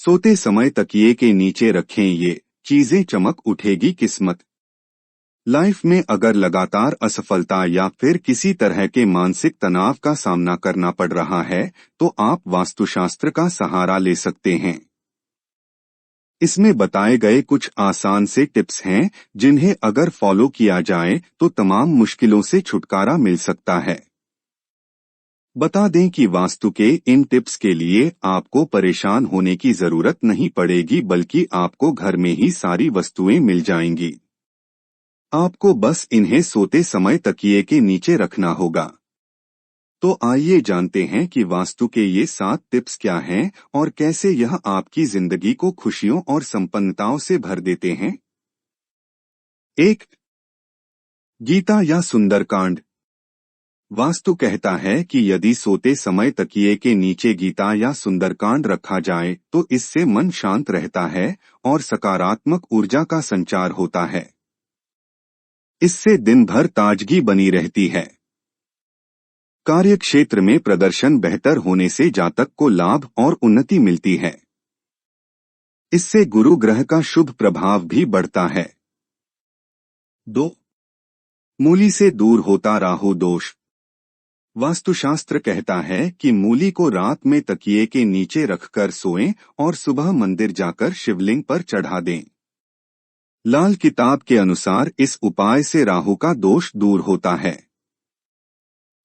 सोते समय तकिए के नीचे रखें ये चीजें, चमक उठेगी किस्मत। लाइफ में अगर लगातार असफलता या फिर किसी तरह के मानसिक तनाव का सामना करना पड़ रहा है तो आप वास्तुशास्त्र का सहारा ले सकते हैं। इसमें बताए गए कुछ आसान से टिप्स हैं जिन्हें अगर फॉलो किया जाए तो तमाम मुश्किलों से छुटकारा मिल सकता है। बता दें कि वास्तु के इन टिप्स के लिए आपको परेशान होने की जरूरत नहीं पड़ेगी, बल्कि आपको घर में ही सारी वस्तुएं मिल जाएंगी। आपको बस इन्हें सोते समय तकिए के नीचे रखना होगा। तो आइए जानते हैं कि वास्तु के ये 7 टिप्स क्या हैं और कैसे यह आपकी जिंदगी को खुशियों और संपन्नताओं से भर देते हैं। 1. गीता या सुंदरकांड। वास्तु कहता है कि यदि सोते समय तकिए के नीचे गीता या सुंदरकांड रखा जाए तो इससे मन शांत रहता है और सकारात्मक ऊर्जा का संचार होता है। इससे दिन भर ताजगी बनी रहती है। कार्यक्षेत्र में प्रदर्शन बेहतर होने से जातक को लाभ और उन्नति मिलती है। इससे गुरु ग्रह का शुभ प्रभाव भी बढ़ता है। 2. मूली से दूर होता राहु दोष। वास्तुशास्त्र कहता है कि मूली को रात में तकिए के नीचे रखकर सोएं और सुबह मंदिर जाकर शिवलिंग पर चढ़ा दें। लाल किताब के अनुसार इस उपाय से राहु का दोष दूर होता है।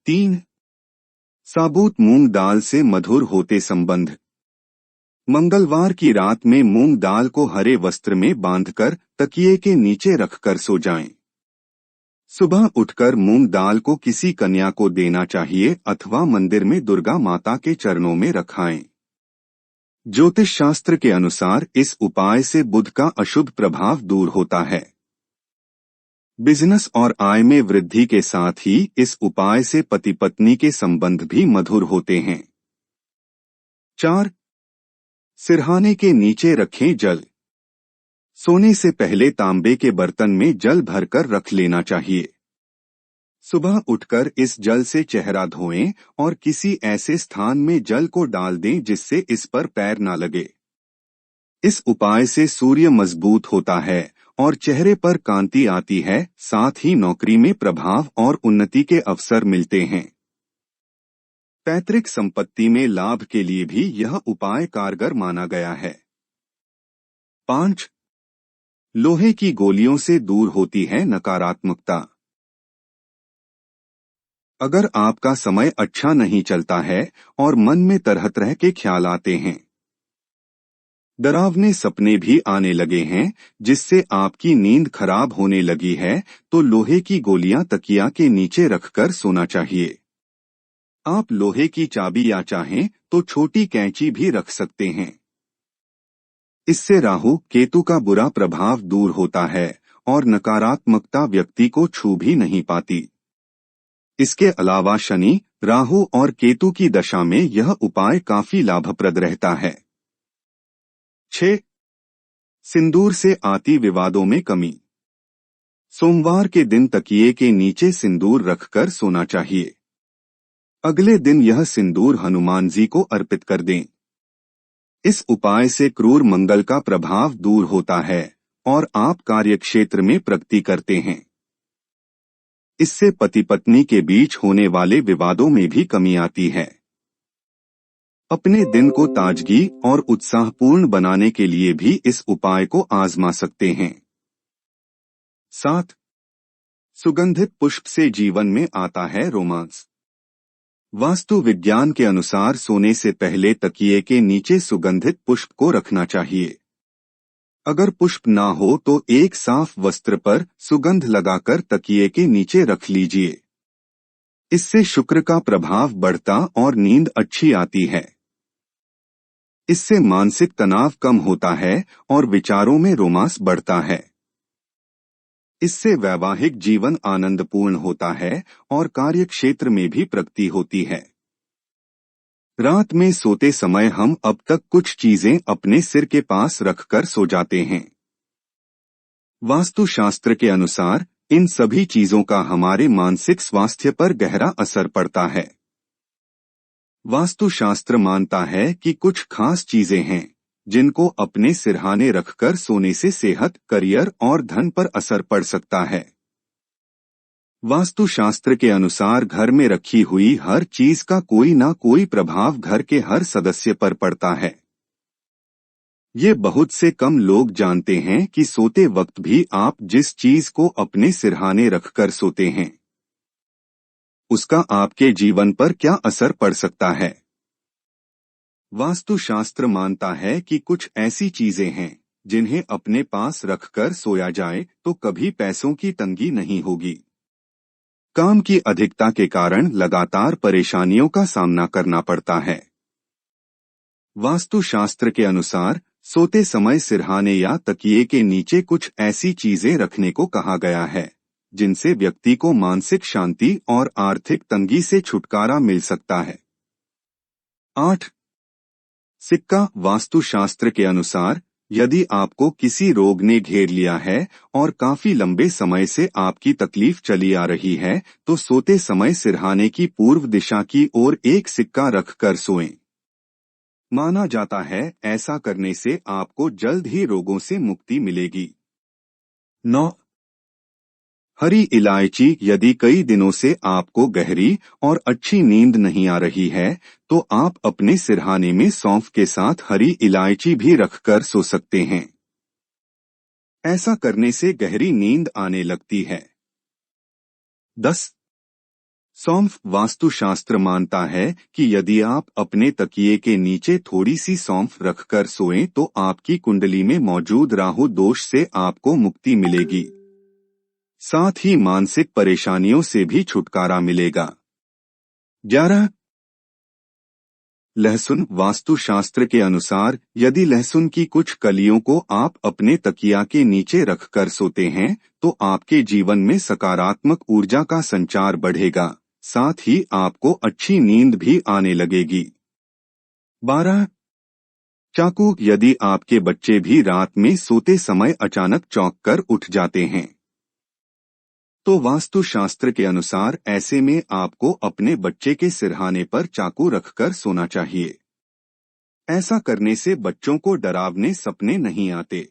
3. साबुत मूंग दाल से मधुर होते संबंध। मंगलवार की रात में मूंग दाल को हरे वस्त्र में बांधकर तकिए के नीचे रखकर सो जाएं। सुबह उठकर मूंग दाल को किसी कन्या को देना चाहिए अथवा मंदिर में दुर्गा माता के चरणों में रखाएं। ज्योतिष शास्त्र के अनुसार इस उपाय से बुध का अशुभ प्रभाव दूर होता है। बिजनेस और आय में वृद्धि के साथ ही इस उपाय से पति पत्नी के संबंध भी मधुर होते हैं। 4. सिरहाने के नीचे रखें जल। सोने से पहले तांबे के बर्तन में जल भरकर रख लेना चाहिए। सुबह उठकर इस जल से चेहरा धोएं और किसी ऐसे स्थान में जल को डाल दें जिससे इस पर पैर न लगे। इस उपाय से सूर्य मजबूत होता है और चेहरे पर कांति आती है, साथ ही नौकरी में प्रभाव और उन्नति के अवसर मिलते हैं। पैतृक संपत्ति में लाभ के लिए भी यह उपाय कारगर माना गया है। 5. लोहे की गोलियों से दूर होती है नकारात्मकता। अगर आपका समय अच्छा नहीं चलता है और मन में तरह तरह के ख्याल आते हैं, डरावने सपने भी आने लगे हैं जिससे आपकी नींद खराब होने लगी है, तो लोहे की गोलियां तकिया के नीचे रखकर सोना चाहिए। आप लोहे की चाबी या चाहें तो छोटी कैंची भी रख सकते हैं। इससे राहु केतु का बुरा प्रभाव दूर होता है और नकारात्मकता व्यक्ति को छू भी नहीं पाती। इसके अलावा शनि, राहु और केतु की दशा में यह उपाय काफी लाभप्रद रहता है। 6. सिंदूर से आती विवादों में कमी। सोमवार के दिन तकिए के नीचे सिंदूर रखकर सोना चाहिए। अगले दिन यह सिंदूर हनुमान जी को अर्पित कर दें। इस उपाय से क्रूर मंगल का प्रभाव दूर होता है और आप कार्यक्षेत्र में प्रगति करते हैं। इससे पति पत्नी के बीच होने वाले विवादों में भी कमी आती है। अपने दिन को ताजगी और उत्साहपूर्ण बनाने के लिए भी इस उपाय को आजमा सकते हैं। 7. सुगंधित पुष्प से जीवन में आता है रोमांस। वास्तु विज्ञान के अनुसार सोने से पहले तकिए के नीचे सुगंधित पुष्प को रखना चाहिए। अगर पुष्प ना हो तो एक साफ वस्त्र पर सुगंध लगाकर तकिए के नीचे रख लीजिए। इससे शुक्र का प्रभाव बढ़ता और नींद अच्छी आती है। इससे मानसिक तनाव कम होता है और विचारों में रोमांस बढ़ता है। इससे वैवाहिक जीवन आनंदपूर्ण होता है और कार्यक्षेत्र में भी प्रगति होती है। रात में सोते समय हम अब तक कुछ चीजें अपने सिर के पास रखकर सो जाते हैं। वास्तुशास्त्र के अनुसार इन सभी चीजों का हमारे मानसिक स्वास्थ्य पर गहरा असर पड़ता है। वास्तुशास्त्र मानता है कि कुछ खास चीजें हैं जिनको अपने सिरहाने रखकर सोने से सेहत, करियर और धन पर असर पड़ सकता है। वास्तुशास्त्र के अनुसार घर में रखी हुई हर चीज का कोई ना कोई प्रभाव घर के हर सदस्य पर पड़ता है। ये बहुत से कम लोग जानते हैं कि सोते वक्त भी आप जिस चीज को अपने सिरहाने रखकर सोते हैं, उसका आपके जीवन पर क्या असर पड़ सकता है। वास्तुशास्त्र मानता है कि कुछ ऐसी चीजें हैं जिन्हें अपने पास रखकर सोया जाए तो कभी पैसों की तंगी नहीं होगी। काम की अधिकता के कारण लगातार परेशानियों का सामना करना पड़ता है। वास्तुशास्त्र के अनुसार सोते समय सिरहाने या तकिए के नीचे कुछ ऐसी चीजें रखने को कहा गया है जिनसे व्यक्ति को मानसिक शांति और आर्थिक तंगी से छुटकारा मिल सकता है। 8. सिक्का। वास्तुशास्त्र के अनुसार यदि आपको किसी रोग ने घेर लिया है और काफी लंबे समय से आपकी तकलीफ चली आ रही है, तो सोते समय सिरहाने की पूर्व दिशा की ओर एक सिक्का रखकर सोएं। माना जाता है ऐसा करने से आपको जल्द ही रोगों से मुक्ति मिलेगी। 9. हरी इलायची। यदि कई दिनों से आपको गहरी और अच्छी नींद नहीं आ रही है, तो आप अपने सिरहाने में सौंफ के साथ हरी इलायची भी रखकर सो सकते हैं। ऐसा करने से गहरी नींद आने लगती है। 10. सौंफ। वास्तुशास्त्र मानता है कि यदि आप अपने तकिए के नीचे थोड़ी सी सौंफ रखकर सोएं तो आपकी कुंडली में मौजूद राहु दोष से आपको मुक्ति मिलेगी, साथ ही मानसिक परेशानियों से भी छुटकारा मिलेगा। 11. लहसुन। वास्तुशास्त्र के अनुसार यदि लहसुन की कुछ कलियों को आप अपने तकिया के नीचे रखकर सोते हैं तो आपके जीवन में सकारात्मक ऊर्जा का संचार बढ़ेगा, साथ ही आपको अच्छी नींद भी आने लगेगी। 12. चाकू। यदि आपके बच्चे भी रात में सोते समय अचानक चौंक कर उठ जाते हैं, तो वास्तुशास्त्र के अनुसार ऐसे में आपको अपने बच्चे के सिरहाने पर चाकू रखकर सोना चाहिए। ऐसा करने से बच्चों को डरावने सपने नहीं आते।